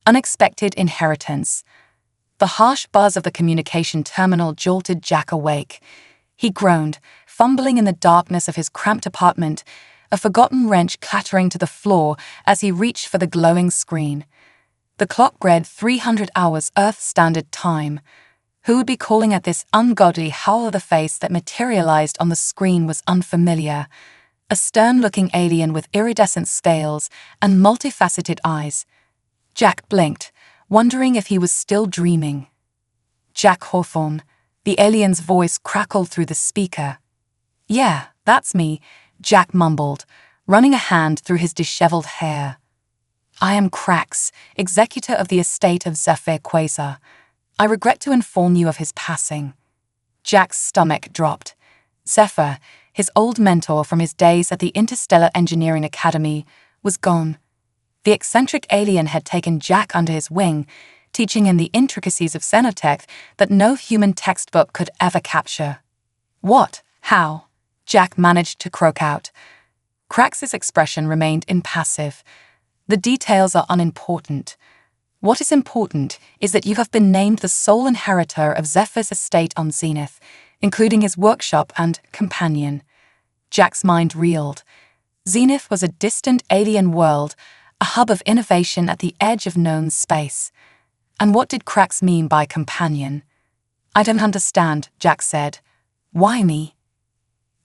Unexpected inheritance. The harsh buzz of the communication terminal jolted Jack awake. He groaned, fumbling in the darkness of his cramped apartment, a forgotten wrench clattering to the floor as he reached for the glowing screen. The clock read 300 hours Earth Standard Time. Who would be calling at this ungodly howl? The face that materialized on the screen was unfamiliar. A stern-looking alien with iridescent scales and multifaceted eyes. Jack blinked, wondering if he was still dreaming. Jack Hawthorne, the alien's voice crackled through the speaker. "Yeah, that's me," Jack mumbled, running a hand through his disheveled hair. "I am Krax, executor of the estate of Zephyr Quasar. I regret to inform you of his passing." Jack's stomach dropped. Zephyr, his old mentor from his days at the Interstellar Engineering Academy, was gone. The eccentric alien had taken Jack under his wing, teaching him the intricacies of xenotech that no human textbook could ever capture. "What? How?" Jack managed to croak out. Krax's expression remained impassive. "The details are unimportant. What is important is that you have been named the sole inheritor of Zephyr's estate on Zenith, including his workshop and companion." Jack's mind reeled. Zenith was a distant alien world, a hub of innovation at the edge of known space. And what did Krax mean by companion? "I don't understand," Jack said. "Why me?"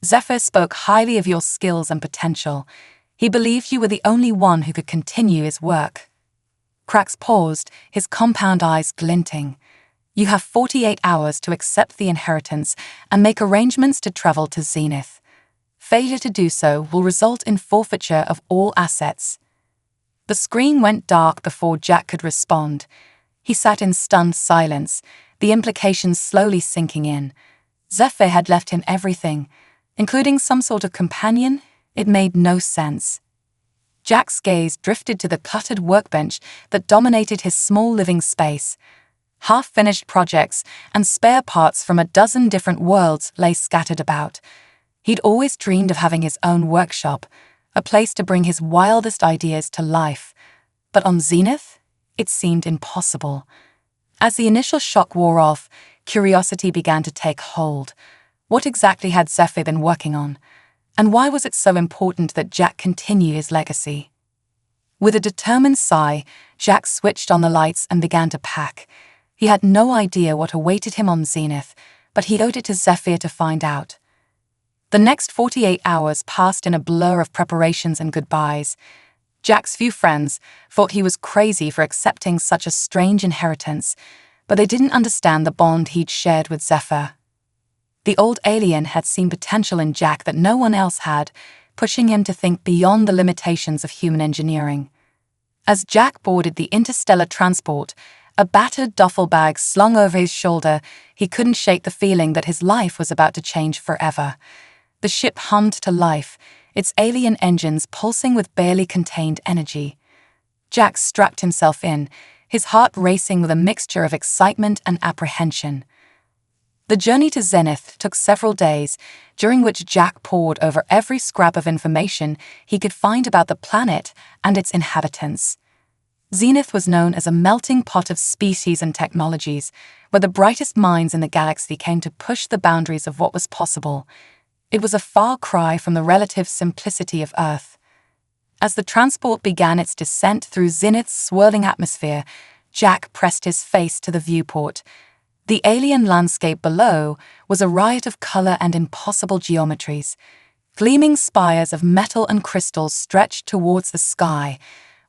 "Zephyr spoke highly of your skills and potential. He believed you were the only one who could continue his work." Krax paused, his compound eyes glinting. "You have 48 hours to accept the inheritance and make arrangements to travel to Zenith. Failure to do so will result in forfeiture of all assets." The screen went dark before Jack could respond. He sat in stunned silence, the implications slowly sinking in. Zephyr had left him everything, including some sort of companion. It made no sense. Jack's gaze drifted to the cluttered workbench that dominated his small living space. Half-finished projects and spare parts from a dozen different worlds lay scattered about. He'd always dreamed of having his own workshop, a place to bring his wildest ideas to life. But on Zenith, it seemed impossible. As the initial shock wore off, curiosity began to take hold. What exactly had Zephyr been working on? And why was it so important that Jack continue his legacy? With a determined sigh, Jack switched on the lights and began to pack. He had no idea what awaited him on Zenith, but he owed it to Zephyr to find out. The next 48 hours passed in a blur of preparations and goodbyes. Jack's few friends thought he was crazy for accepting such a strange inheritance, but they didn't understand the bond he'd shared with Zephyr. The old alien had seen potential in Jack that no one else had, pushing him to think beyond the limitations of human engineering. As Jack boarded the interstellar transport, a battered duffel bag slung over his shoulder, he couldn't shake the feeling that his life was about to change forever. The ship hummed to life, its alien engines pulsing with barely contained energy. Jack strapped himself in, his heart racing with a mixture of excitement and apprehension. The journey to Zenith took several days, during which Jack pored over every scrap of information he could find about the planet and its inhabitants. Zenith was known as a melting pot of species and technologies, where the brightest minds in the galaxy came to push the boundaries of what was possible. It was a far cry from the relative simplicity of Earth. As the transport began its descent through Zenith's swirling atmosphere, Jack pressed his face to the viewport. The alien landscape below was a riot of color and impossible geometries. Gleaming spires of metal and crystals stretched towards the sky,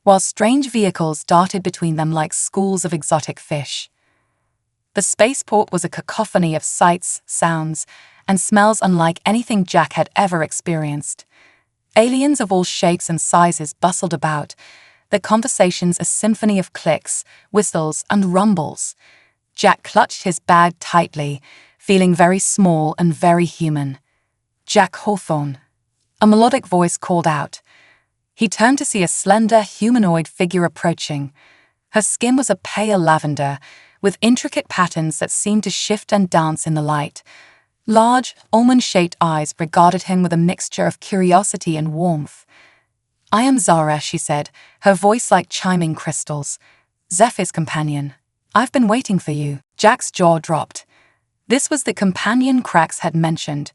while strange vehicles darted between them like schools of exotic fish. The spaceport was a cacophony of sights, sounds, and smells unlike anything Jack had ever experienced. Aliens of all shapes and sizes bustled about, their conversations a symphony of clicks, whistles, and rumbles. Jack clutched his bag tightly, feeling very small and very human. "Jack Hawthorne," a melodic voice called out. He turned to see a slender, humanoid figure approaching. Her skin was a pale lavender, with intricate patterns that seemed to shift and dance in the light. Large, almond-shaped eyes regarded him with a mixture of curiosity and warmth. "I am Zara," she said, her voice like chiming crystals. Zephyr's companion. I've been waiting for you. Jack's jaw dropped. This was the companion Krax had mentioned.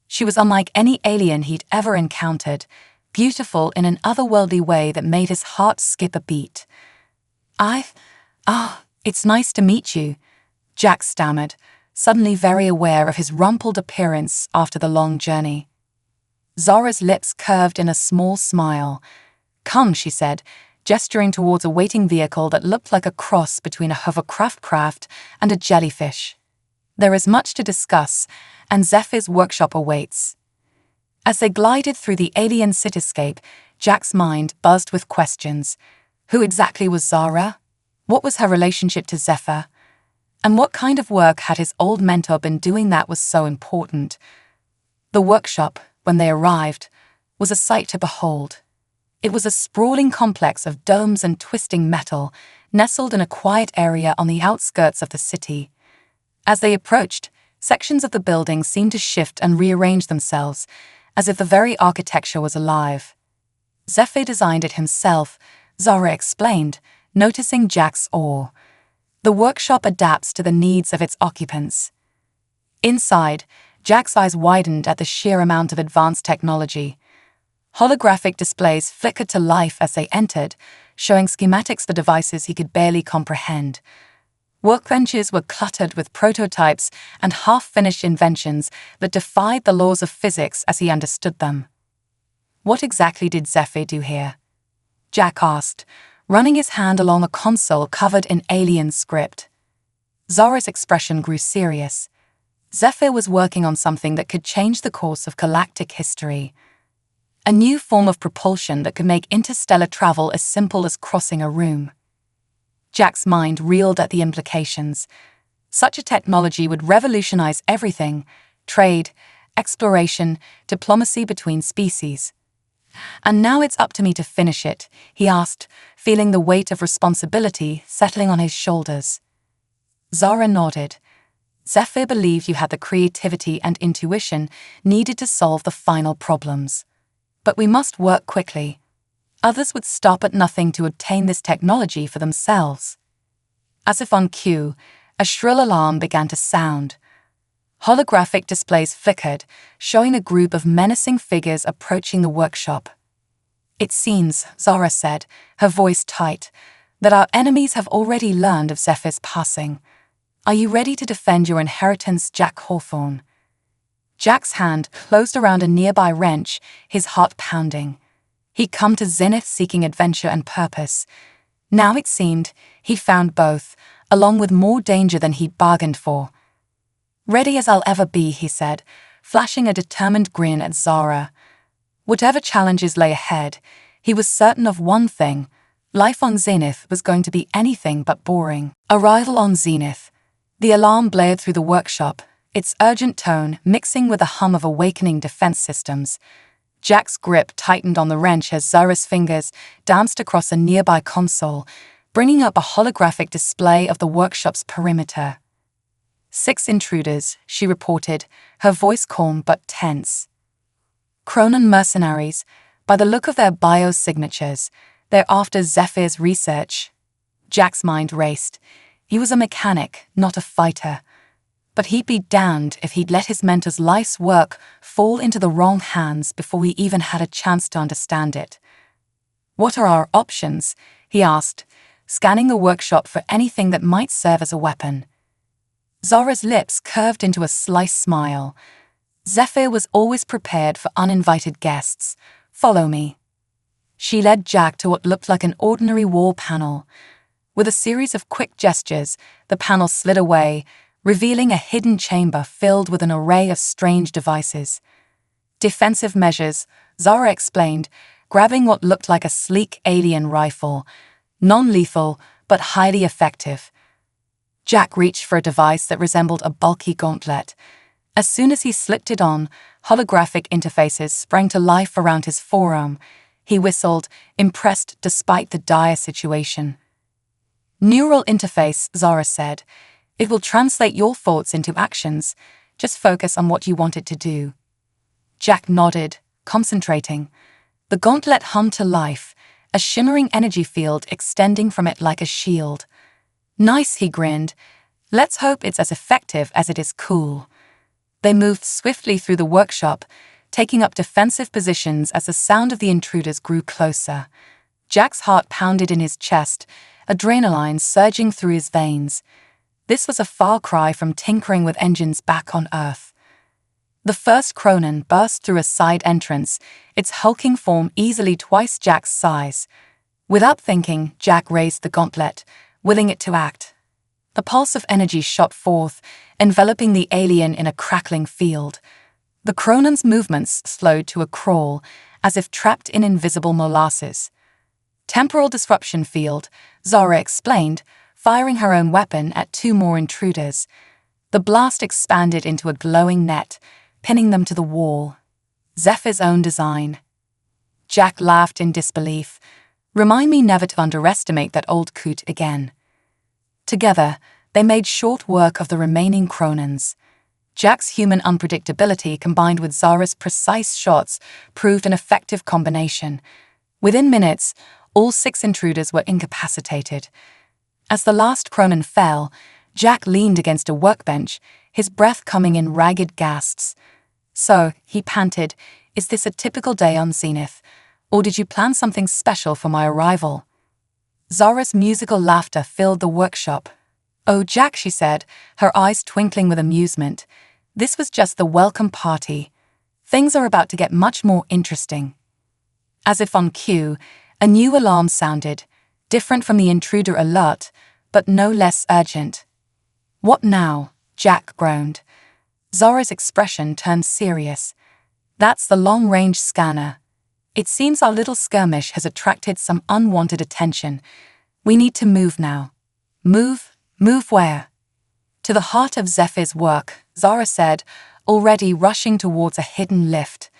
She was unlike any alien he'd ever encountered, beautiful in an otherworldly way that made his heart skip a beat. It's nice to meet you, Jack stammered, suddenly very aware of his rumpled appearance after the long journey. Zara's lips curved in a small smile. Come, she said, gesturing towards a waiting vehicle that looked like a cross between a hovercraft craft and a jellyfish. There is much to discuss, and Zephyr's workshop awaits. As they glided through the alien cityscape, Jack's mind buzzed with questions. Who exactly was Zara? What was her relationship to Zephyr? And what kind of work had his old mentor been doing that was so important? The workshop, when they arrived, was a sight to behold. It was a sprawling complex of domes and twisting metal, nestled in a quiet area on the outskirts of the city. As they approached, sections of the building seemed to shift and rearrange themselves, as if the very architecture was alive. Zephyr designed it himself, Zara explained, noticing Jack's awe. The workshop adapts to the needs of its occupants. Inside, Jack's eyes widened at the sheer amount of advanced technology. Holographic displays flickered to life as they entered, showing schematics for devices he could barely comprehend. Workbenches were cluttered with prototypes and half-finished inventions that defied the laws of physics as he understood them. What exactly did Zephyr do here? Jack asked, running his hand along a console covered in alien script. Zara's expression grew serious. Zephyr was working on something that could change the course of galactic history. A new form of propulsion that could make interstellar travel as simple as crossing a room. Jack's mind reeled at the implications. Such a technology would revolutionize everything: trade, exploration, diplomacy between species. And now it's up to me to finish it, he asked, feeling the weight of responsibility settling on his shoulders. Zara nodded. Zephyr believed you had the creativity and intuition needed to solve the final problems. But we must work quickly. Others would stop at nothing to obtain this technology for themselves. As if on cue, a shrill alarm began to sound. Holographic displays flickered, showing a group of menacing figures approaching the workshop. It seems, Zara said, her voice tight, that our enemies have already learned of Zephyr's passing. Are you ready to defend your inheritance, Jack Hawthorne? Jack's hand closed around a nearby wrench, his heart pounding. He'd come to Zenith seeking adventure and purpose. Now it seemed he'd found both, along with more danger than he'd bargained for. Ready as I'll ever be, he said, flashing a determined grin at Zara. Whatever challenges lay ahead, he was certain of one thing: life on Zenith was going to be anything but boring. Arrival on Zenith. The alarm blared through the workshop, its urgent tone mixing with the hum of awakening defense systems. Jack's grip tightened on the wrench as Zara's fingers danced across a nearby console, bringing up a holographic display of the workshop's perimeter. 6 intruders, she reported, her voice calm but tense. Cronan mercenaries. By the look of their biosignatures, they're after Zephyr's research. Jack's mind raced. He was a mechanic, not a fighter. But he'd be damned if he'd let his mentor's life's work fall into the wrong hands before he even had a chance to understand it. What are our options? He asked, scanning the workshop for anything that might serve as a weapon. Zara's lips curved into a sly smile. Zephyr was always prepared for uninvited guests. Follow me. She led Jack to what looked like an ordinary wall panel. With a series of quick gestures, the panel slid away, revealing a hidden chamber filled with an array of strange devices. Defensive measures, Zara explained, grabbing what looked like a sleek alien rifle. Non-lethal, but highly effective. Jack reached for a device that resembled a bulky gauntlet. As soon as he slipped it on, holographic interfaces sprang to life around his forearm. He whistled, impressed despite the dire situation. Neural interface, Zara said. It will translate your thoughts into actions. Just focus on what you want it to do. Jack nodded, concentrating. The gauntlet hummed to life, a shimmering energy field extending from it like a shield. "Nice," he grinned. "Let's hope it's as effective as it is cool." They moved swiftly through the workshop, taking up defensive positions as the sound of the intruders grew closer. Jack's heart pounded in his chest, adrenaline surging through his veins. This was a far cry from tinkering with engines back on Earth. The first Cronin burst through a side entrance, its hulking form easily twice Jack's size. Without thinking, Jack raised the gauntlet, willing it to act. The pulse of energy shot forth, enveloping the alien in a crackling field. The Cronin's movements slowed to a crawl, as if trapped in invisible molasses. "Temporal disruption field," Zara explained, firing her own weapon at two more intruders. The blast expanded into a glowing net, pinning them to the wall. Zephyr's own design. Jack laughed in disbelief. "Remind me never to underestimate that old coot again." Together, they made short work of the remaining Cronins. Jack's human unpredictability combined with Zara's precise shots proved an effective combination. Within minutes, all 6 intruders were incapacitated. As the last Cronin fell, Jack leaned against a workbench, his breath coming in ragged gasps. "So," he panted, "is this a typical day on Zenith? Or did you plan something special for my arrival?" Zara's musical laughter filled the workshop. "Oh, Jack," she said, her eyes twinkling with amusement. "This was just the welcome party. Things are about to get much more interesting." As if on cue, a new alarm sounded, different from the intruder alert, but no less urgent. "What now?" Jack groaned. Zara's expression turned serious. "That's the long-range scanner. It seems our little skirmish has attracted some unwanted attention. We need to move now." "Move? Move where?" "To the heart of Zephyr's work," Zara said, already rushing towards a hidden lift.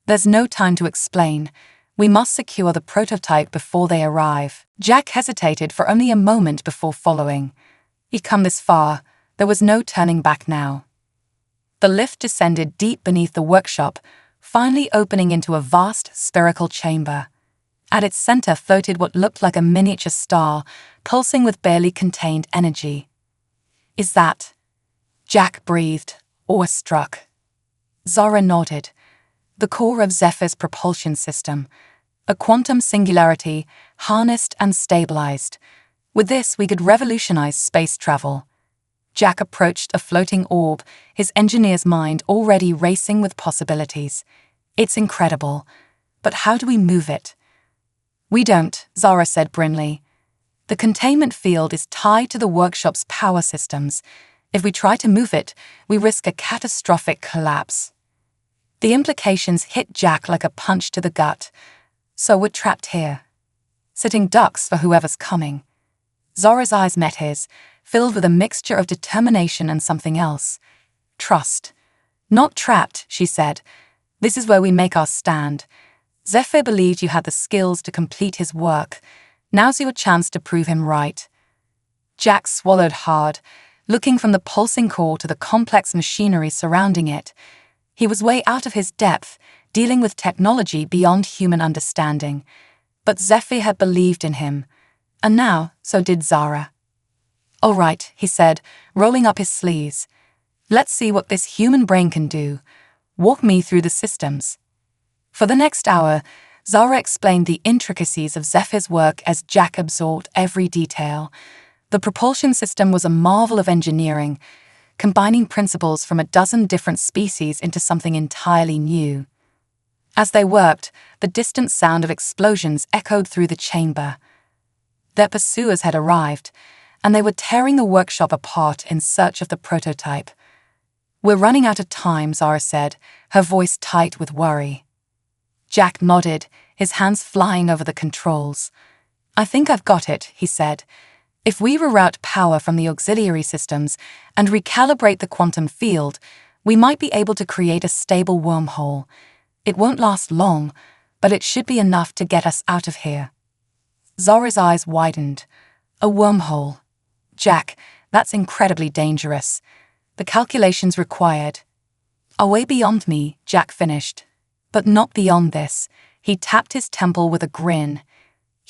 "There's no time to explain. We must secure the prototype before they arrive." Jack hesitated for only a moment before following. He'd come this far. There was no turning back now. The lift descended deep beneath the workshop, finally opening into a vast spherical chamber. At its center floated what looked like a miniature star, pulsing with barely contained energy. "Is that?" Jack breathed, awestruck. Zara nodded. "The core of Zephyr's propulsion system. A quantum singularity, harnessed and stabilized. With this, we could revolutionize space travel." Jack approached a floating orb, his engineer's mind already racing with possibilities. "It's incredible. But how do we move it?" "We don't," Zara said grimly. "The containment field is tied to the workshop's power systems. If we try to move it, we risk a catastrophic collapse." The implications hit Jack like a punch to the gut. "So we're trapped here, sitting ducks for whoever's coming." Zara's eyes met his, filled with a mixture of determination and something else. "Trust." "Not trapped," she said. "This is where we make our stand. Zephyr believed you had the skills to complete his work. Now's your chance to prove him right." Jack swallowed hard, looking from the pulsing core to the complex machinery surrounding it. He was way out of his depth, dealing with technology beyond human understanding. But Zephyr had believed in him. And now, so did Zara. "All right," he said, rolling up his sleeves. "Let's see what this human brain can do. Walk me through the systems." For the next hour, Zara explained the intricacies of Zephyr's work as Jack absorbed every detail. The propulsion system was a marvel of engineering, combining principles from a dozen different species into something entirely new. As they worked, the distant sound of explosions echoed through the chamber. Their pursuers had arrived, and they were tearing the workshop apart in search of the prototype. "We're running out of time," Zara said, her voice tight with worry. Jack nodded, his hands flying over the controls. "I think I've got it," he said. "If we reroute power from the auxiliary systems and recalibrate the quantum field, we might be able to create a stable wormhole. It won't last long, but it should be enough to get us out of here." Zara's eyes widened. "A wormhole. Jack, that's incredibly dangerous. The calculations required." "Are way beyond me," Jack finished. "But not beyond this." He tapped his temple with a grin.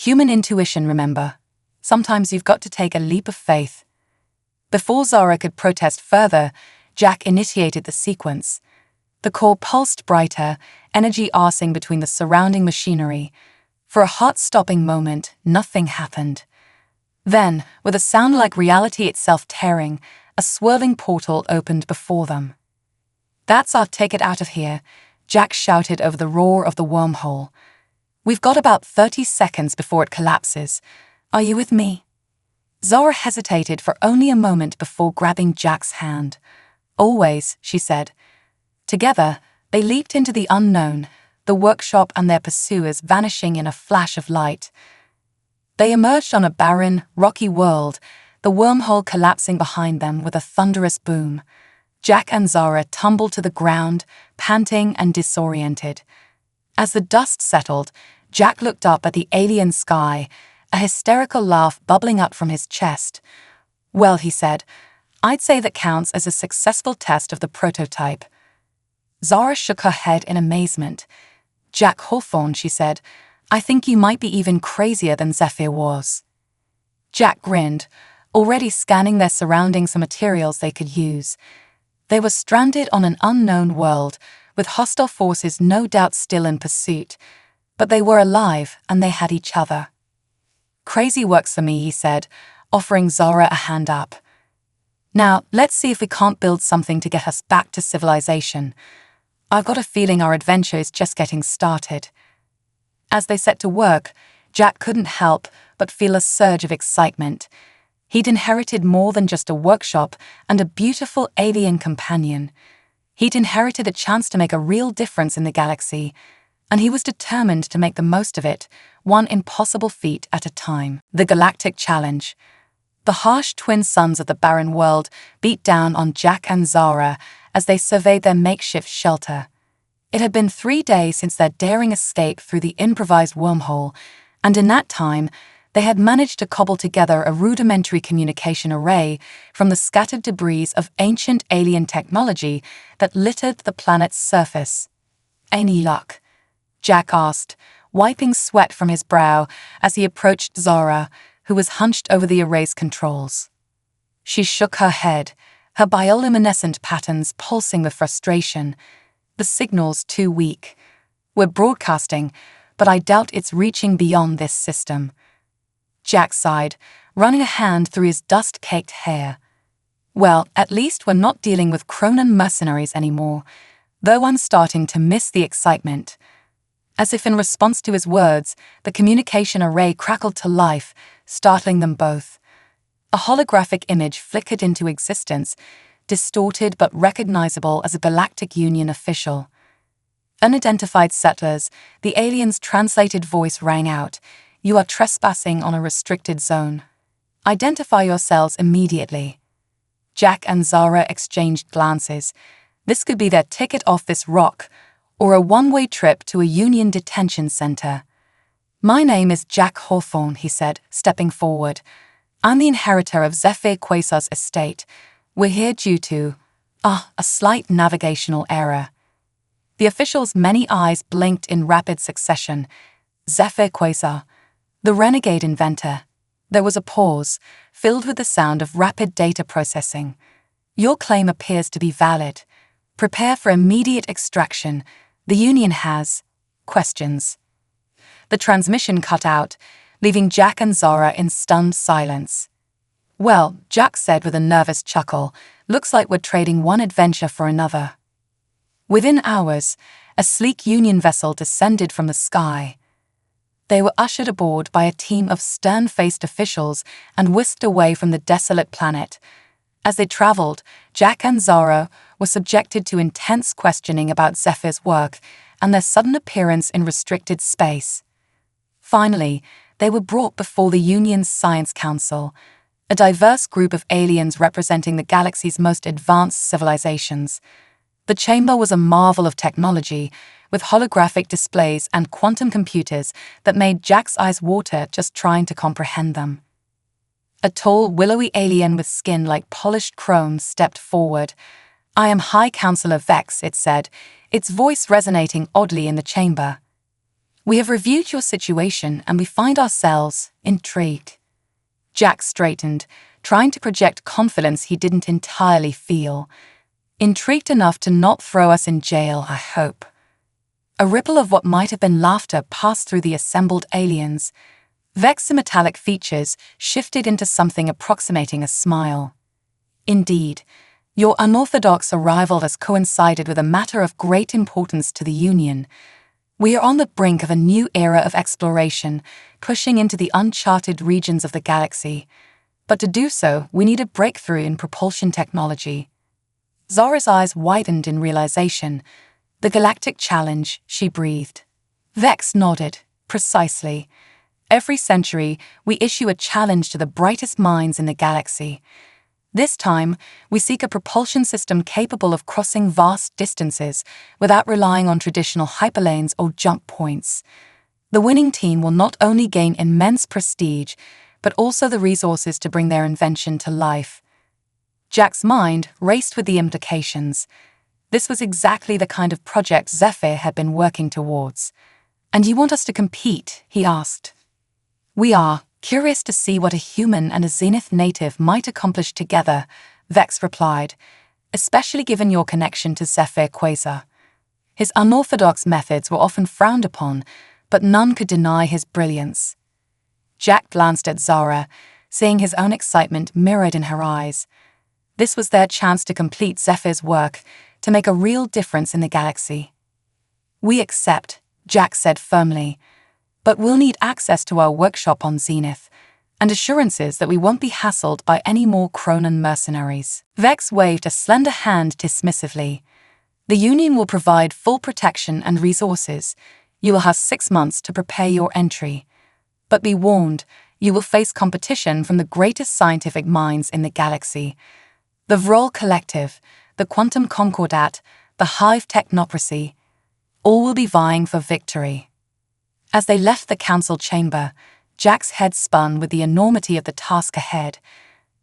Human intuition, remember. Sometimes you've got to take a leap of faith. Before Zara could protest further, Jack initiated the sequence. The core pulsed brighter, energy arcing between the surrounding machinery. For a heart-stopping moment, nothing happened. Then, with a sound like reality itself tearing, a swirling portal opened before them. "That's our ticket out of here," Jack shouted over the roar of the wormhole. "We've got about 30 seconds before it collapses. Are you with me?" Zara hesitated for only a moment before grabbing Jack's hand. "Always," she said. Together, they leaped into the unknown, the workshop and their pursuers vanishing in a flash of light. They emerged on a barren, rocky world, the wormhole collapsing behind them with a thunderous boom. Jack and Zara tumbled to the ground, panting and disoriented. As the dust settled, Jack looked up at the alien sky, a hysterical laugh bubbling up from his chest. "Well," he said, "I'd say that counts as a successful test of the prototype." Zara shook her head in amazement. "Jack Hawthorne," she said, "I think you might be even crazier than Zephyr was." Jack grinned, already scanning their surroundings for materials they could use. They were stranded on an unknown world, with hostile forces no doubt still in pursuit, but they were alive and they had each other. "Crazy works for me," he said, offering Zara a hand up. "Now, let's see if we can't build something to get us back to civilization. I've got a feeling our adventure is just getting started." As they set to work, Jack couldn't help but feel a surge of excitement. He'd inherited more than just a workshop and a beautiful alien companion. He'd inherited a chance to make a real difference in the galaxy, and he was determined to make the most of it, one impossible feat at a time. The Galactic Challenge. The harsh twin suns of the barren world beat down on Jack and Zara as they surveyed their makeshift shelter. It had been 3 days since their daring escape through the improvised wormhole, and in that time, they had managed to cobble together a rudimentary communication array from the scattered debris of ancient alien technology that littered the planet's surface. "Any luck?" Jack asked, wiping sweat from his brow as he approached Zara, who was hunched over the array's controls. She shook her head, her bioluminescent patterns pulsing with frustration. "The signal's too weak. We're broadcasting, but I doubt it's reaching beyond this system." Jack sighed, running a hand through his dust-caked hair. "Well, at least we're not dealing with Cronan mercenaries anymore, though I'm starting to miss the excitement." As if in response to his words, the communication array crackled to life, startling them both. A holographic image flickered into existence, distorted but recognizable as a Galactic Union official. Unidentified settlers, the alien's translated voice rang out, "You are trespassing on a restricted zone. Identify yourselves immediately." Jack and Zara exchanged glances. This could be their ticket off this rock, or a one-way trip to a Union detention center. "My name is Jack Hawthorne," he said, stepping forward. "I'm the inheritor of Zephyr Quasar's estate. We're here due to, a slight navigational error." The official's many eyes blinked in rapid succession. Zephyr Quasar, the renegade inventor. There was a pause, filled with the sound of rapid data processing. "Your claim appears to be valid. Prepare for immediate extraction. The Union has questions." The transmission cut out, leaving Jack and Zara in stunned silence. "Well," Jack said with a nervous chuckle, "looks like we're trading one adventure for another." Within hours, a sleek Union vessel descended from the sky. They were ushered aboard by a team of stern-faced officials and whisked away from the desolate planet. As they traveled, Jack and Zara were subjected to intense questioning about Zephyr's work and their sudden appearance in restricted space. Finally, they were brought before the Union's Science Council, a diverse group of aliens representing the galaxy's most advanced civilizations. The chamber was a marvel of technology, with holographic displays and quantum computers that made Jack's eyes water just trying to comprehend them. A tall, willowy alien with skin like polished chrome stepped forward. "I am High Counselor Vex," it said, its voice resonating oddly in the chamber. We have reviewed your situation and we find ourselves intrigued. Jack straightened, trying to project confidence he didn't entirely feel. Intrigued enough to not throw us in jail, I hope. A ripple of what might have been laughter passed through the assembled aliens. Vex's metallic features shifted into something approximating a smile. Indeed, your unorthodox arrival has coincided with a matter of great importance to the Union. We are on the brink of a new era of exploration, pushing into the uncharted regions of the galaxy. But to do so, we need a breakthrough in propulsion technology. Zara's eyes widened in realization. The galactic challenge, she breathed. Vex nodded. Precisely. Every century, we issue a challenge to the brightest minds in the galaxy. This time, we seek a propulsion system capable of crossing vast distances without relying on traditional hyperlanes or jump points. The winning team will not only gain immense prestige, but also the resources to bring their invention to life. Jack's mind raced with the implications. This was exactly the kind of project Zephyr had been working towards. "And you want us to compete?" he asked. "We are, curious to see what a human and a Zenith native might accomplish together," Vex replied, "especially given your connection to Zephyr Quasar. His unorthodox methods were often frowned upon, but none could deny his brilliance." Jack glanced at Zara, seeing his own excitement mirrored in her eyes. This was their chance to complete Zephyr's work, to make a real difference in the galaxy. "We accept," Jack said firmly, "but we'll need access to our workshop on Zenith, and assurances that we won't be hassled by any more Cronan mercenaries." Vex waved a slender hand dismissively. "The Union will provide full protection and resources. You will have 6 months to prepare your entry. But be warned, you will face competition from the greatest scientific minds in the galaxy. The Vrol Collective, the Quantum Concordat, the Hive Technocracy, all will be vying for victory." As they left the council chamber, Jack's head spun with the enormity of the task ahead.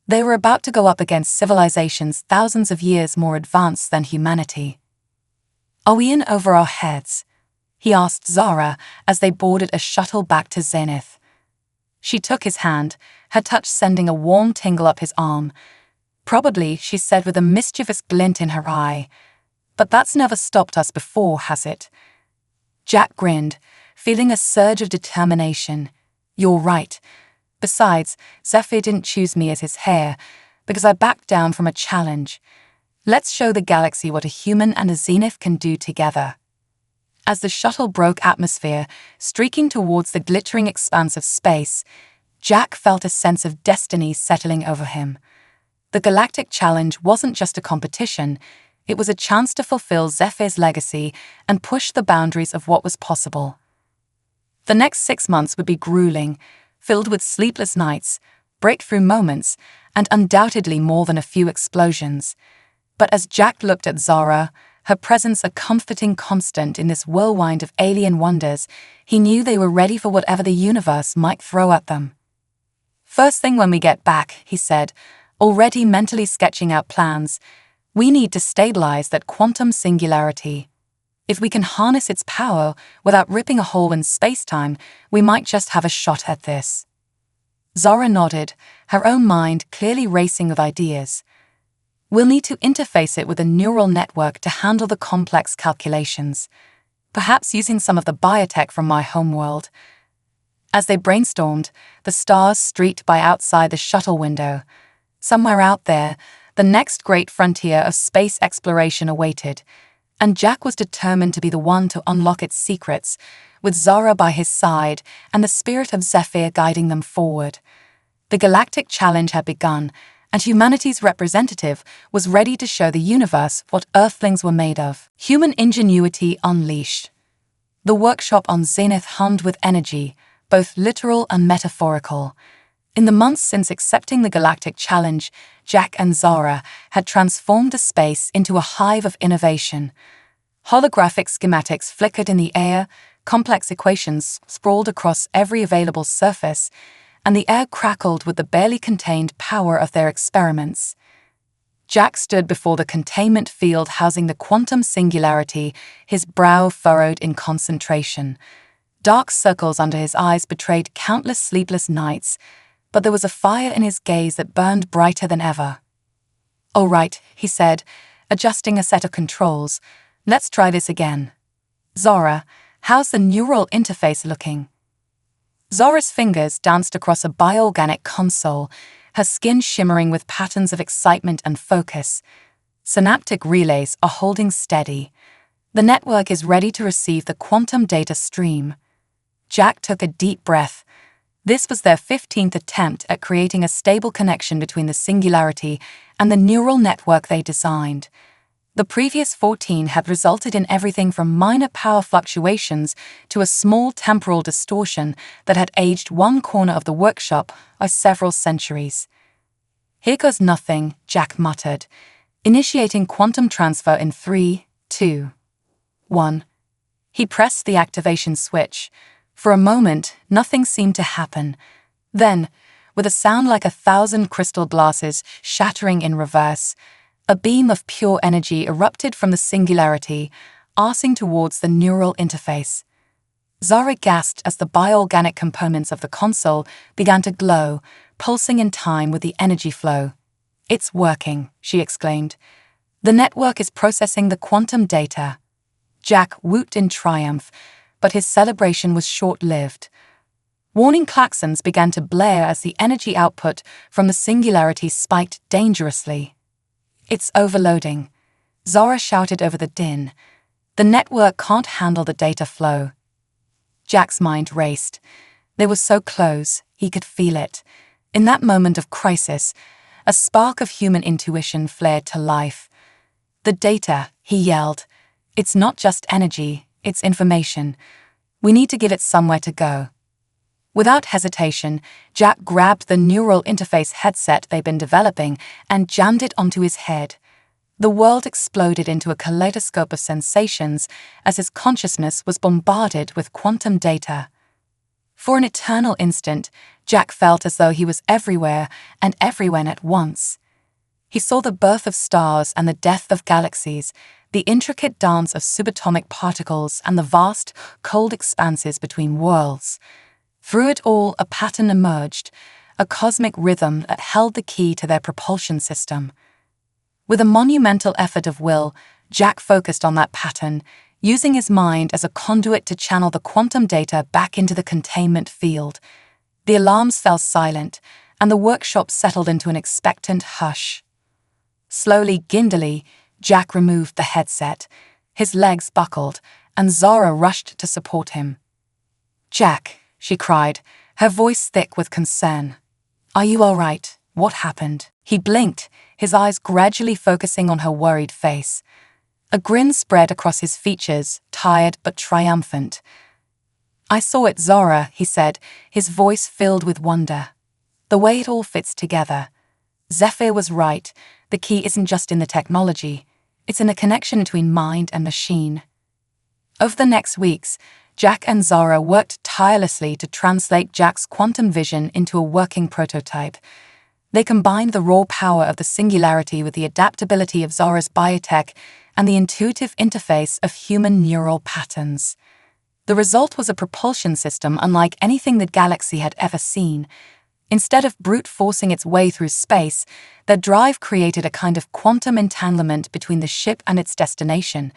They were about to go up against civilizations thousands of years more advanced than humanity. "Are we in over our heads?" he asked Zara as they boarded a shuttle back to Zenith. She took his hand, her touch sending a warm tingle up his arm. "Probably," she said with a mischievous glint in her eye. "But that's never stopped us before, has it?" Jack grinned, feeling a surge of determination. "You're right. Besides, Zephyr didn't choose me as his heir, because I backed down from a challenge. Let's show the galaxy what a human and a Zenith can do together." As the shuttle broke atmosphere, streaking towards the glittering expanse of space, Jack felt a sense of destiny settling over him. The Galactic Challenge wasn't just a competition, it was a chance to fulfill Zephyr's legacy and push the boundaries of what was possible. The next 6 months would be grueling, filled with sleepless nights, breakthrough moments, and undoubtedly more than a few explosions. But as Jack looked at Zara, her presence a comforting constant in this whirlwind of alien wonders, he knew they were ready for whatever the universe might throw at them. "First thing when we get back," he said, already mentally sketching out plans, "we need to stabilize that quantum singularity. If we can harness its power without ripping a hole in space-time, we might just have a shot at this." Zara nodded, her own mind clearly racing with ideas. "We'll need to interface it with a neural network to handle the complex calculations, perhaps using some of the biotech from my homeworld." As they brainstormed, the stars streaked by outside the shuttle window. Somewhere out there, the next great frontier of space exploration awaited, and Jack was determined to be the one to unlock its secrets, with Zara by his side and the spirit of Zephyr guiding them forward. The Galactic Challenge had begun, and humanity's representative was ready to show the universe what Earthlings were made of. Human ingenuity unleashed. The workshop on Zenith hummed with energy, both literal and metaphorical. In the months since accepting the Galactic Challenge, Jack and Zara had transformed the space into a hive of innovation. Holographic schematics flickered in the air, complex equations sprawled across every available surface, and the air crackled with the barely contained power of their experiments. Jack stood before the containment field housing the quantum singularity, his brow furrowed in concentration. Dark circles under his eyes betrayed countless sleepless nights, but there was a fire in his gaze that burned brighter than ever. "All right," he said, adjusting a set of controls. "Let's try this again. Zora, how's the neural interface looking?" Zora's fingers danced across a bioorganic console, her skin shimmering with patterns of excitement and focus. Synaptic relays are holding steady. The network is ready to receive the quantum data stream. Jack took a deep breath. This was their 15th attempt at creating a stable connection between the singularity and the neural network they designed. The previous 14 had resulted in everything from minor power fluctuations to a small temporal distortion that had aged one corner of the workshop by several centuries. "Here goes nothing," Jack muttered, initiating quantum transfer in 3, 2, 1. He pressed the activation switch. For a moment, nothing seemed to happen. Then, with a sound like 1,000 crystal glasses shattering in reverse, a beam of pure energy erupted from the singularity, arcing towards the neural interface. Zara gasped as the bioorganic components of the console began to glow, pulsing in time with the energy flow. "It's working," she exclaimed. "The network is processing the quantum data." Jack whooped in triumph, but his celebration was short-lived. Warning klaxons began to blare as the energy output from the singularity spiked dangerously. "It's overloading," Zara shouted over the din. "The network can't handle the data flow." Jack's mind raced. They were so close, he could feel it. In that moment of crisis, a spark of human intuition flared to life. "The data," he yelled. "It's not just energy, it's information. We need to give it somewhere to go." Without hesitation, Jack grabbed the neural interface headset they'd been developing and jammed it onto his head. The world exploded into a kaleidoscope of sensations as his consciousness was bombarded with quantum data. For an eternal instant, Jack felt as though he was everywhere and everywhere at once. He saw the birth of stars and the death of galaxies, the intricate dance of subatomic particles and the vast, cold expanses between worlds. Through it all, a pattern emerged, a cosmic rhythm that held the key to their propulsion system. With a monumental effort of will, Jack focused on that pattern, using his mind as a conduit to channel the quantum data back into the containment field. The alarms fell silent, and the workshop settled into an expectant hush. Slowly, giddily, Jack removed the headset. His legs buckled, and Zara rushed to support him. "Jack," she cried, her voice thick with concern. "Are you all right? What happened?" He blinked, his eyes gradually focusing on her worried face. A grin spread across his features, tired but triumphant. "I saw it, Zora," he said, his voice filled with wonder. "The way it all fits together. Zephyr was right. The key isn't just in the technology. It's in the connection between mind and machine." Over the next weeks, Jack and Zara worked tirelessly to translate Jack's quantum vision into a working prototype. They combined the raw power of the singularity with the adaptability of Zara's biotech and the intuitive interface of human neural patterns. The result was a propulsion system unlike anything the galaxy had ever seen. Instead of brute forcing its way through space, their drive created a kind of quantum entanglement between the ship and its destination,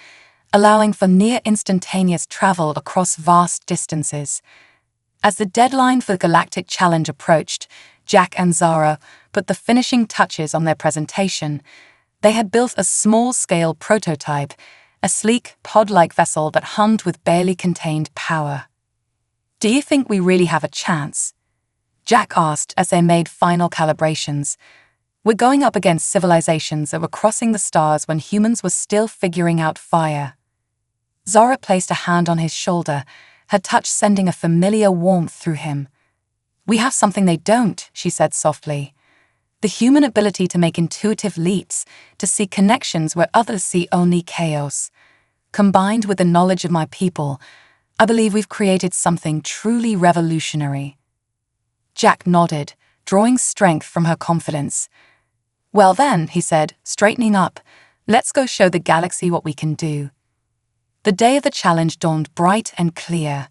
allowing for near-instantaneous travel across vast distances. As the deadline for the Galactic Challenge approached, Jack and Zara put the finishing touches on their presentation. They had built a small-scale prototype, a sleek, pod-like vessel that hummed with barely contained power. "Do you think we really have a chance?" Jack asked as they made final calibrations. "We're going up against civilizations that were crossing the stars when humans were still figuring out fire." Zara placed a hand on his shoulder, her touch sending a familiar warmth through him. "We have something they don't," she said softly. "The human ability to make intuitive leaps, to see connections where others see only chaos. Combined with the knowledge of my people, I believe we've created something truly revolutionary." Jack nodded, drawing strength from her confidence. "Well then," he said, straightening up, "let's go show the galaxy what we can do." The day of the challenge dawned bright and clear.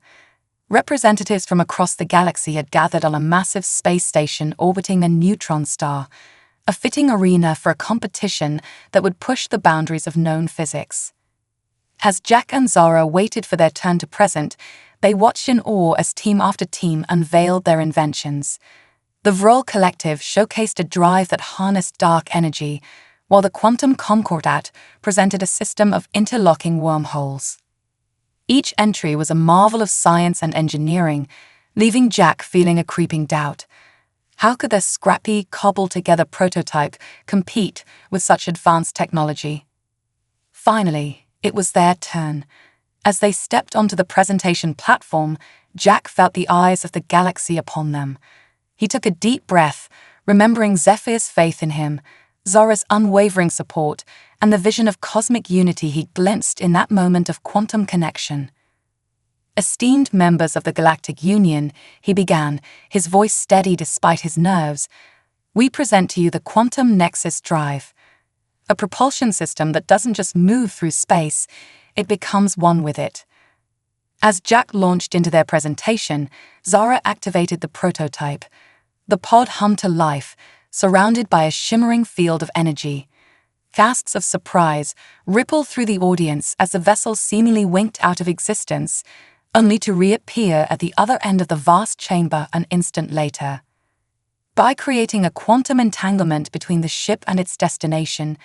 Representatives from across the galaxy had gathered on a massive space station orbiting a neutron star, a fitting arena for a competition that would push the boundaries of known physics. As Jack and Zara waited for their turn to present, they watched in awe as team after team unveiled their inventions. The Vrol Collective showcased a drive that harnessed dark energy, while the Quantum Concordat presented a system of interlocking wormholes. Each entry was a marvel of science and engineering, leaving Jack feeling a creeping doubt. How could their scrappy, cobbled-together prototype compete with such advanced technology? Finally, it was their turn. As they stepped onto the presentation platform, Jack felt the eyes of the galaxy upon them. He took a deep breath, remembering Zephyr's faith in him, Zara's unwavering support, and the vision of cosmic unity he glimpsed in that moment of quantum connection. Esteemed members of the Galactic Union, he began, his voice steady despite his nerves, we present to you the Quantum Nexus Drive, a propulsion system that doesn't just move through space, it becomes one with it. As Jack launched into their presentation, Zara activated the prototype. The pod hummed to life, surrounded by a shimmering field of energy. Gasps of surprise rippled through the audience as the vessel seemingly winked out of existence, only to reappear at the other end of the vast chamber an instant later. By creating a quantum entanglement between the ship and its destination,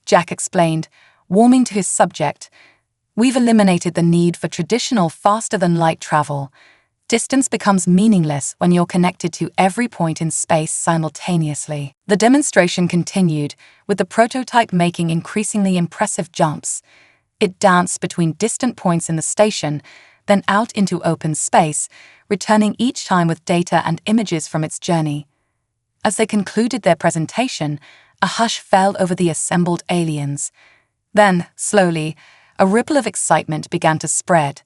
Jack explained, warming to his subject, we've eliminated the need for traditional faster-than-light travel. Distance becomes meaningless when you're connected to every point in space simultaneously. The demonstration continued, with the prototype making increasingly impressive jumps. It danced between distant points in the station, then out into open space, returning each time with data and images from its journey. As they concluded their presentation, a hush fell over the assembled aliens. Then, slowly, a ripple of excitement began to spread.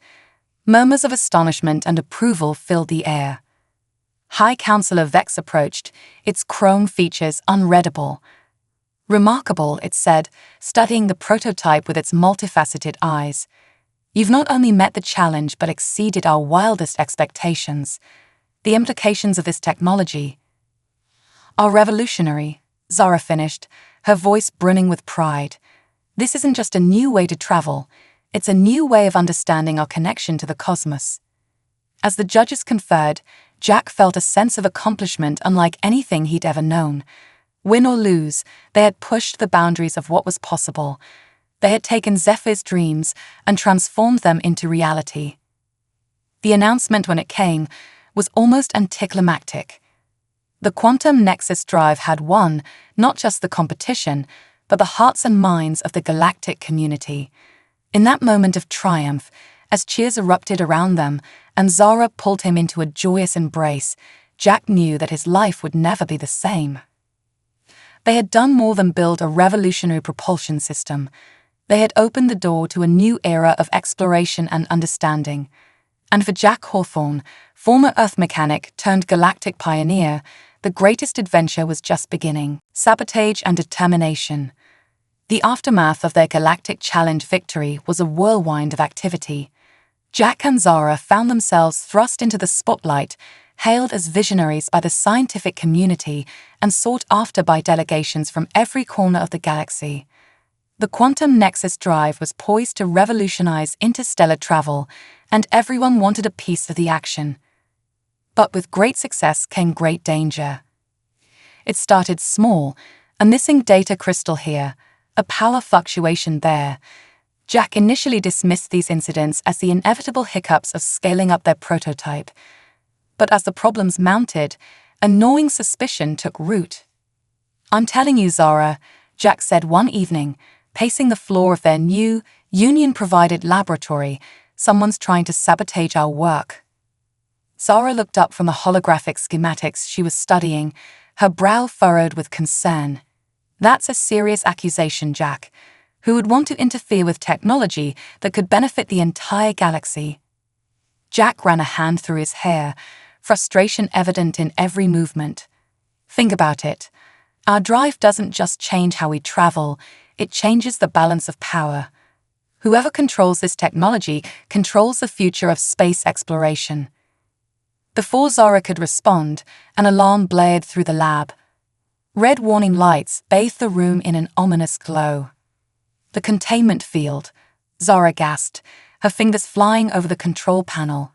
Murmurs of astonishment and approval filled the air. High Counselor Vex approached, its chrome features unreadable. Remarkable, it said, studying the prototype with its multifaceted eyes. You've not only met the challenge but exceeded our wildest expectations. The implications of this technology are revolutionary, Zara finished, her voice brimming with pride. This isn't just a new way to travel, it's a new way of understanding our connection to the cosmos. As the judges conferred, Jack felt a sense of accomplishment unlike anything he'd ever known. Win or lose, they had pushed the boundaries of what was possible. They had taken Zephyr's dreams and transformed them into reality. The announcement, when it came, was almost anticlimactic. The Quantum Nexus Drive had won not just the competition, but the hearts and minds of the galactic community. In that moment of triumph, as cheers erupted around them and Zara pulled him into a joyous embrace, Jack knew that his life would never be the same. They had done more than build a revolutionary propulsion system. They had opened the door to a new era of exploration and understanding. And for Jack Hawthorne, former Earth mechanic turned galactic pioneer, the greatest adventure was just beginning. Sabotage and determination. The aftermath of their galactic challenge victory was a whirlwind of activity. Jack and Zara found themselves thrust into the spotlight, hailed as visionaries by the scientific community and sought after by delegations from every corner of the galaxy. The Quantum Nexus Drive was poised to revolutionize interstellar travel, and everyone wanted a piece of the action. But with great success came great danger. It started small, a missing data crystal here, a power fluctuation there. Jack initially dismissed these incidents as the inevitable hiccups of scaling up their prototype. But as the problems mounted, a gnawing suspicion took root. I'm telling you, Zara, Jack said one evening, pacing the floor of their new, union-provided laboratory, someone's trying to sabotage our work. Zara looked up from the holographic schematics she was studying, her brow furrowed with concern. That's a serious accusation, Jack. Who would want to interfere with technology that could benefit the entire galaxy? Jack ran a hand through his hair, frustration evident in every movement. Think about it. Our drive doesn't just change how we travel, it changes the balance of power. Whoever controls this technology controls the future of space exploration. Before Zara could respond, an alarm blared through the lab. Red warning lights bathed the room in an ominous glow. The containment field, Zara gasped, her fingers flying over the control panel.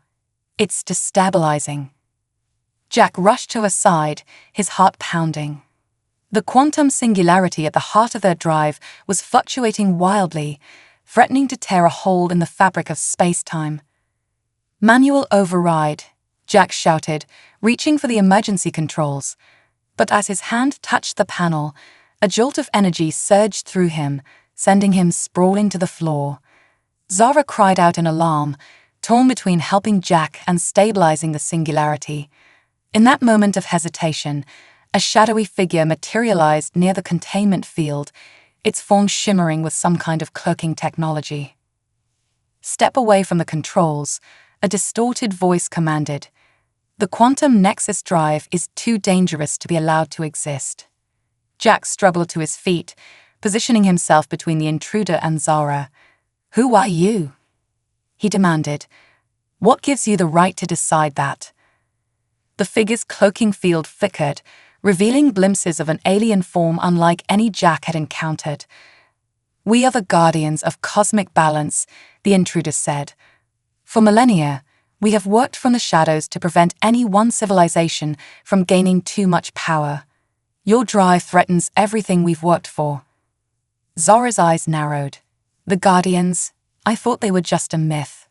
It's destabilizing. Jack rushed to her side, his heart pounding. The quantum singularity at the heart of their drive was fluctuating wildly, threatening to tear a hole in the fabric of space-time. "Manual override," Jack shouted, reaching for the emergency controls. But as his hand touched the panel, a jolt of energy surged through him, sending him sprawling to the floor. Zara cried out in alarm, torn between helping Jack and stabilizing the singularity. In that moment of hesitation, a shadowy figure materialized near the containment field, its form shimmering with some kind of cloaking technology. "Step away from the controls," a distorted voice commanded. "The quantum nexus drive is too dangerous to be allowed to exist." Jack struggled to his feet, positioning himself between the intruder and Zara. "Who are you?" he demanded. "What gives you the right to decide that?" The figure's cloaking field flickered, revealing glimpses of an alien form unlike any Jack had encountered. "We are the guardians of cosmic balance," the intruder said. "For millennia, we have worked from the shadows to prevent any one civilization from gaining too much power. Your drive threatens everything we've worked for." Zara's eyes narrowed. "The Guardians? I thought they were just a myth."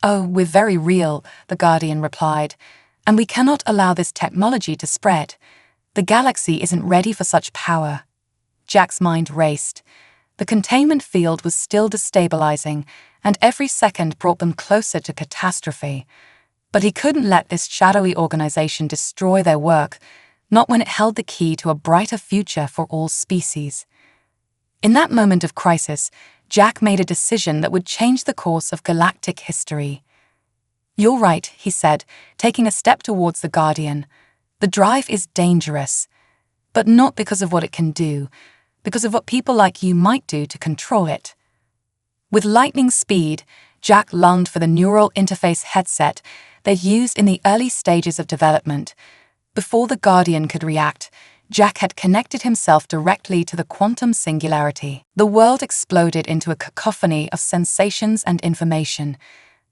"Oh, we're very real," the Guardian replied, "and we cannot allow this technology to spread. The galaxy isn't ready for such power." Jack's mind raced. The containment field was still destabilizing, and every second brought them closer to catastrophe. But he couldn't let this shadowy organization destroy their work, not when it held the key to a brighter future for all species. In that moment of crisis, Jack made a decision that would change the course of galactic history. "You're right," he said, taking a step towards the Guardian. "The drive is dangerous, but not because of what it can do, because of what people like you might do to control it." With lightning speed, Jack lunged for the neural interface headset they'd used in the early stages of development. Before the Guardian could react, Jack had connected himself directly to the quantum singularity. The world exploded into a cacophony of sensations and information.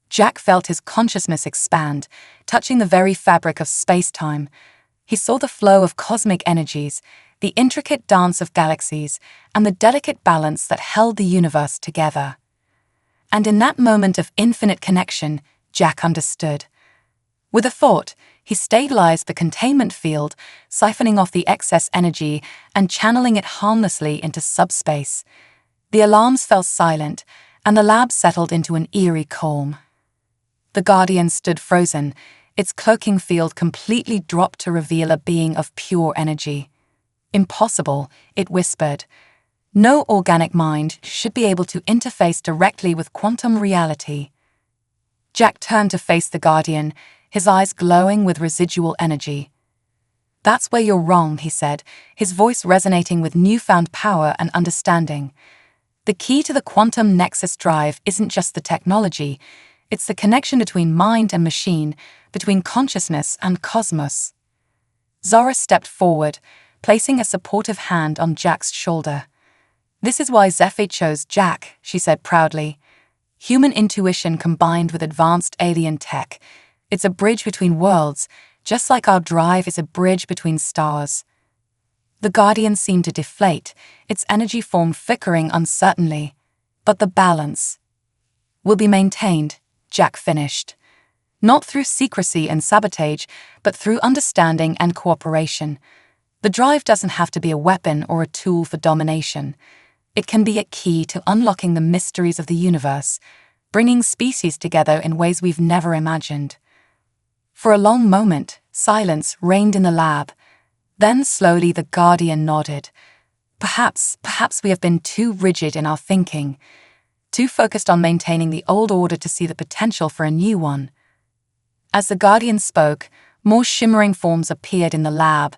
Jack felt his consciousness expand, touching the very fabric of space-time. He saw the flow of cosmic energies, the intricate dance of galaxies, and the delicate balance that held the universe together. And in that moment of infinite connection, Jack understood. With a thought, he stabilized the containment field, siphoning off the excess energy and channeling it harmlessly into subspace. The alarms fell silent, and the lab settled into an eerie calm. The Guardian stood frozen, its cloaking field completely dropped to reveal a being of pure energy. "Impossible," it whispered. "No organic mind should be able to interface directly with quantum reality." Jack turned to face the Guardian, his eyes glowing with residual energy. "That's where you're wrong," he said, his voice resonating with newfound power and understanding. "The key to the quantum nexus drive isn't just the technology, it's the connection between mind and machine, between consciousness and cosmos." Zara stepped forward, placing a supportive hand on Jack's shoulder. "This is why Zephyr chose Jack," she said proudly. "Human intuition combined with advanced alien tech. It's a bridge between worlds, just like our drive is a bridge between stars." The Guardian seemed to deflate, its energy form flickering uncertainly. "But the balance will be maintained," Jack finished. "Not through secrecy and sabotage, but through understanding and cooperation. The drive doesn't have to be a weapon or a tool for domination. It can be a key to unlocking the mysteries of the universe, bringing species together in ways we've never imagined." For a long moment, silence reigned in the lab. Then slowly the Guardian nodded. Perhaps we have been too rigid in our thinking, too focused on maintaining the old order to see the potential for a new one." As the Guardian spoke, more shimmering forms appeared in the lab,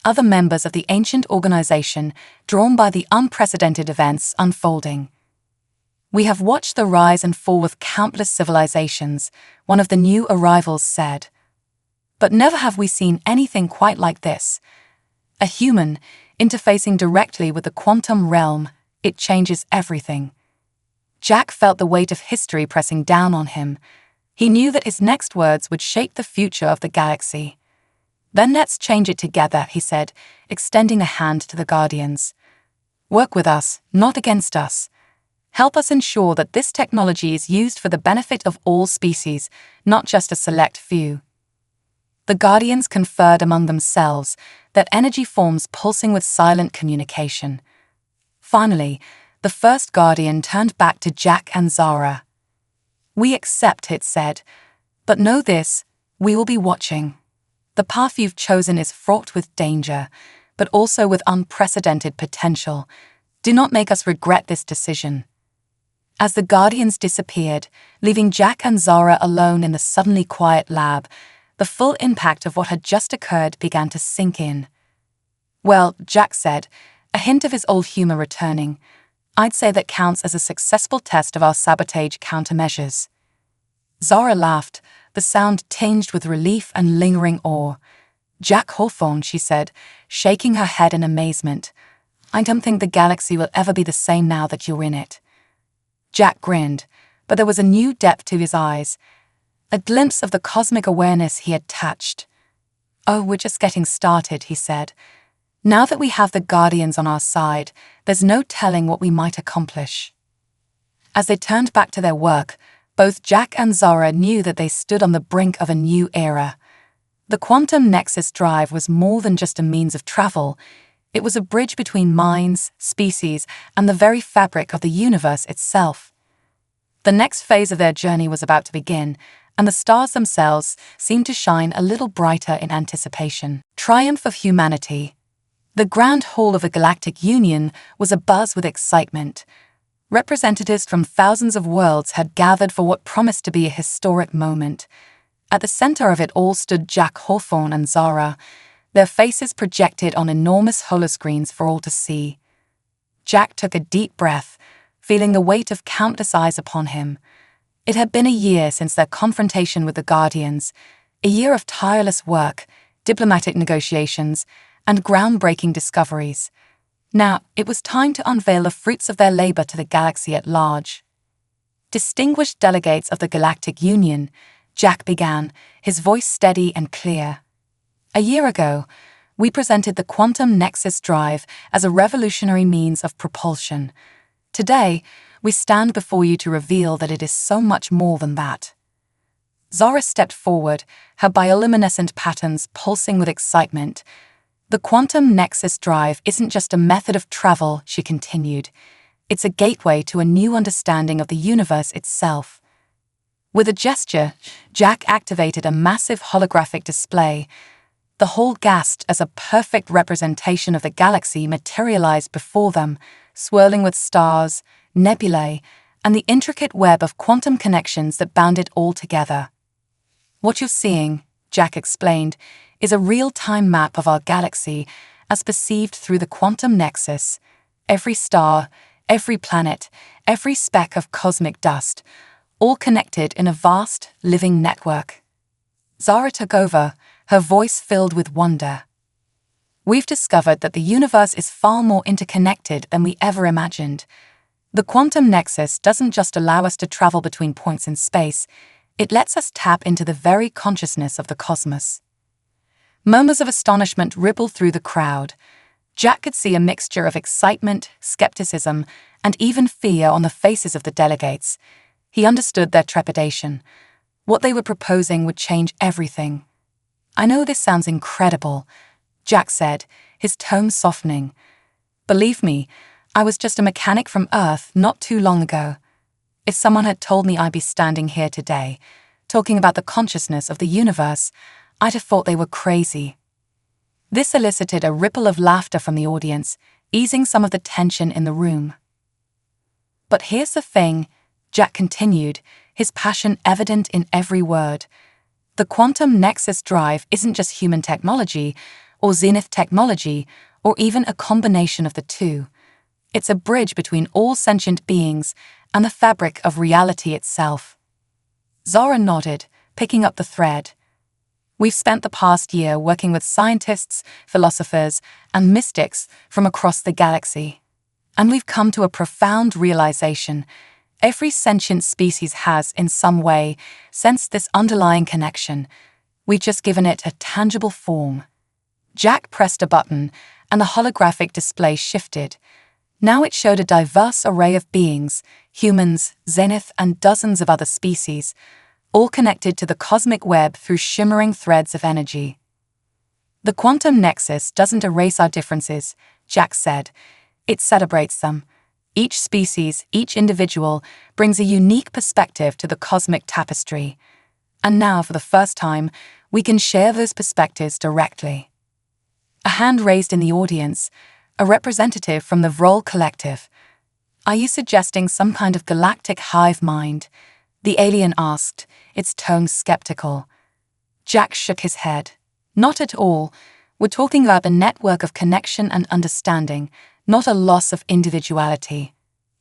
other members of the ancient organization drawn by the unprecedented events unfolding. "We have watched the rise and fall of countless civilizations," one of the new arrivals said. But never have we seen anything quite like this. A human interfacing directly with the quantum realm, it changes everything. Jack felt the weight of history pressing down on him. He knew that his next words would shape the future of the galaxy. "Then let's change it together," he said, extending a hand to the Guardians. "Work with us, not against us. Help us ensure that this technology is used for the benefit of all species, not just a select few." The Guardians conferred among themselves, their energy forms pulsing with silent communication. Finally, the first Guardian turned back to Jack and Zara. "We accept," it said, "but know this, we will be watching. The path you've chosen is fraught with danger, but also with unprecedented potential. Do not make us regret this decision." As the Guardians disappeared, leaving Jack and Zara alone in the suddenly quiet lab, the full impact of what had just occurred began to sink in. "Well," Jack said, a hint of his old humor returning, "I'd say that counts as a successful test of our sabotage countermeasures." Zara laughed, the sound tinged with relief and lingering awe. "Jack Hawthorne," she said, shaking her head in amazement. "I don't think the galaxy will ever be the same now that you're in it." Jack grinned, but there was a new depth to his eyes, a glimpse of the cosmic awareness he had touched. "Oh, we're just getting started," he said. "Now that we have the Guardians on our side, there's no telling what we might accomplish." As they turned back to their work, both Jack and Zara knew that they stood on the brink of a new era. The quantum nexus drive was more than just a means of travel. It was a bridge between minds, species, and the very fabric of the universe itself. The next phase of their journey was about to begin, and the stars themselves seemed to shine a little brighter in anticipation. Triumph of humanity. The Grand Hall of the Galactic Union was abuzz with excitement. Representatives from thousands of worlds had gathered for what promised to be a historic moment. At the center of it all stood Jack Hawthorne and Zara, their faces projected on enormous holoscreens for all to see. Jack took a deep breath, feeling the weight of countless eyes upon him. It had been a year since their confrontation with the Guardians, a year of tireless work, diplomatic negotiations, and groundbreaking discoveries. Now, it was time to unveil the fruits of their labor to the galaxy at large. "Distinguished delegates of the Galactic Union," Jack began, his voice steady and clear. "A year ago, we presented the quantum nexus drive as a revolutionary means of propulsion. Today, we stand before you to reveal that it is so much more than that." Zara stepped forward, her bioluminescent patterns pulsing with excitement. "The quantum nexus drive isn't just a method of travel," she continued. "It's a gateway to a new understanding of the universe itself." With a gesture, Jack activated a massive holographic display. The whole gasped as a perfect representation of the galaxy materialized before them, swirling with stars, nebulae, and the intricate web of quantum connections that bound it all together. "What you're seeing," Jack explained, "is a real-time map of our galaxy as perceived through the quantum nexus. Every star, every planet, every speck of cosmic dust, all connected in a vast, living network." Zara took over, her voice filled with wonder. "We've discovered that the universe is far more interconnected than we ever imagined. The quantum nexus doesn't just allow us to travel between points in space, it lets us tap into the very consciousness of the cosmos." Murmurs of astonishment rippled through the crowd. Jack could see a mixture of excitement, skepticism, and even fear on the faces of the delegates. He understood their trepidation. What they were proposing would change everything. "I know this sounds incredible," Jack said, his tone softening. "Believe me, I was just a mechanic from Earth not too long ago. If someone had told me I'd be standing here today, talking about the consciousness of the universe, I'd have thought they were crazy." This elicited a ripple of laughter from the audience, easing some of the tension in the room. "But here's the thing," Jack continued, his passion evident in every word. "The quantum nexus drive isn't just human technology, or zenith technology, or even a combination of the two. It's a bridge between all sentient beings and the fabric of reality itself." Zara nodded, picking up the thread. We've spent the past year working with scientists, philosophers, and mystics from across the galaxy. And we've come to a profound realization. Every sentient species has, in some way, sensed this underlying connection. We've just given it a tangible form. Jack pressed a button, and the holographic display shifted. Now it showed a diverse array of beings, humans, Zenith, and dozens of other species, all connected to the cosmic web through shimmering threads of energy. The quantum nexus doesn't erase our differences, Jack said. It celebrates them. Each species, each individual, brings a unique perspective to the cosmic tapestry. And now, for the first time, we can share those perspectives directly. A hand raised in the audience, a representative from the Vrol Collective. Are you suggesting some kind of galactic hive mind? The alien asked, its tone skeptical. Jack shook his head. Not at all. We're talking about a network of connection and understanding, not a loss of individuality.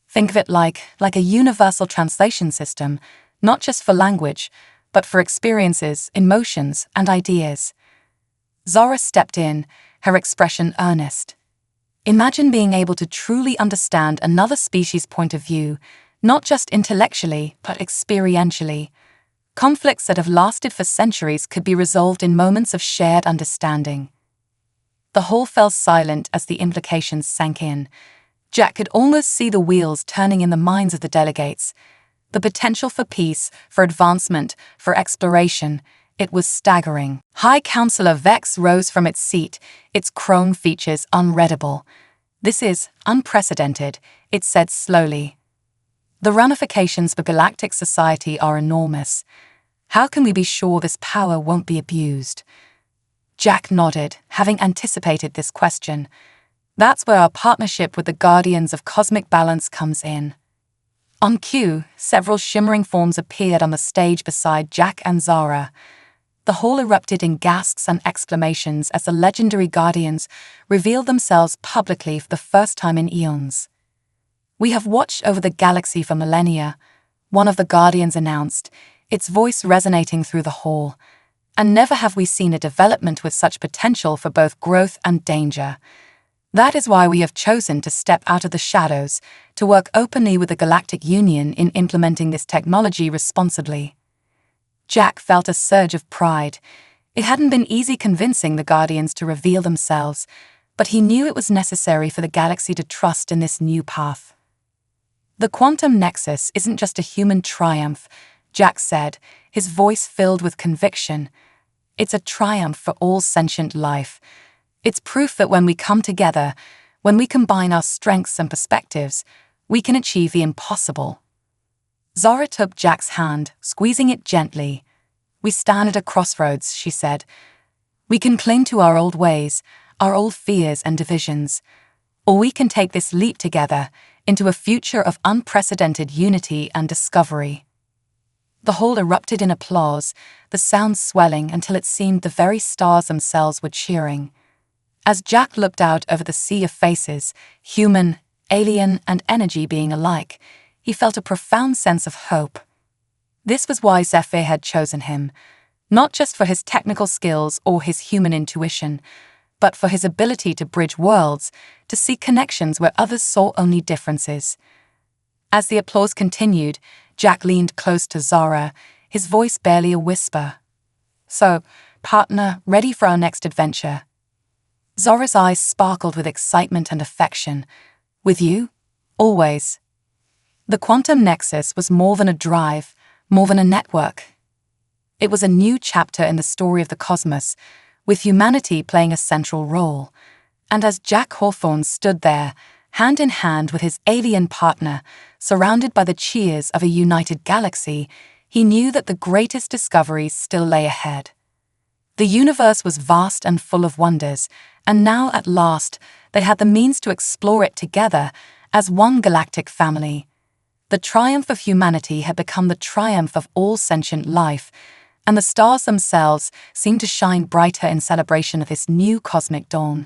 Think of it like a universal translation system, not just for language, but for experiences, emotions, and ideas. Zora stepped in, her expression earnest. Imagine being able to truly understand another species' point of view, not just intellectually, but experientially. Conflicts that have lasted for centuries could be resolved in moments of shared understanding. The hall fell silent as the implications sank in. Jack could almost see the wheels turning in the minds of the delegates. The potential for peace, for advancement, for exploration. It was staggering. High Counselor Vex rose from its seat, its chrome features unreadable. This is unprecedented, it said slowly. The ramifications for galactic society are enormous. How can we be sure this power won't be abused? Jack nodded, having anticipated this question. That's where our partnership with the Guardians of Cosmic Balance comes in. On cue, several shimmering forms appeared on the stage beside Jack and Zara. The hall erupted in gasps and exclamations as the legendary Guardians revealed themselves publicly for the first time in eons. We have watched over the galaxy for millennia, one of the Guardians announced, its voice resonating through the hall. And never have we seen a development with such potential for both growth and danger. That is why we have chosen to step out of the shadows, to work openly with the Galactic Union in implementing this technology responsibly. Jack felt a surge of pride. It hadn't been easy convincing the Guardians to reveal themselves, but he knew it was necessary for the galaxy to trust in this new path. The quantum nexus isn't just a human triumph, Jack said, his voice filled with conviction. It's a triumph for all sentient life. It's proof that when we come together, when we combine our strengths and perspectives, we can achieve the impossible. Zora took Jack's hand, squeezing it gently. We stand at a crossroads, she said. We can cling to our old ways, our old fears and divisions, or we can take this leap together into a future of unprecedented unity and discovery. The hall erupted in applause, the sound swelling until it seemed the very stars themselves were cheering. As Jack looked out over the sea of faces, human, alien, and energy being alike, he felt a profound sense of hope. This was why Zephyr had chosen him, not just for his technical skills or his human intuition, but for his ability to bridge worlds, to see connections where others saw only differences. As the applause continued, Jack leaned close to Zara, his voice barely a whisper. So, partner, ready for our next adventure? Zora's eyes sparkled with excitement and affection. With you? Always. The quantum nexus was more than a drive, more than a network. It was a new chapter in the story of the cosmos, with humanity playing a central role. And as Jack Hawthorne stood there, hand in hand with his alien partner, surrounded by the cheers of a united galaxy, he knew that the greatest discoveries still lay ahead. The universe was vast and full of wonders, and now at last they had the means to explore it together as one galactic family. The triumph of humanity had become the triumph of all sentient life, and the stars themselves seemed to shine brighter in celebration of this new cosmic dawn.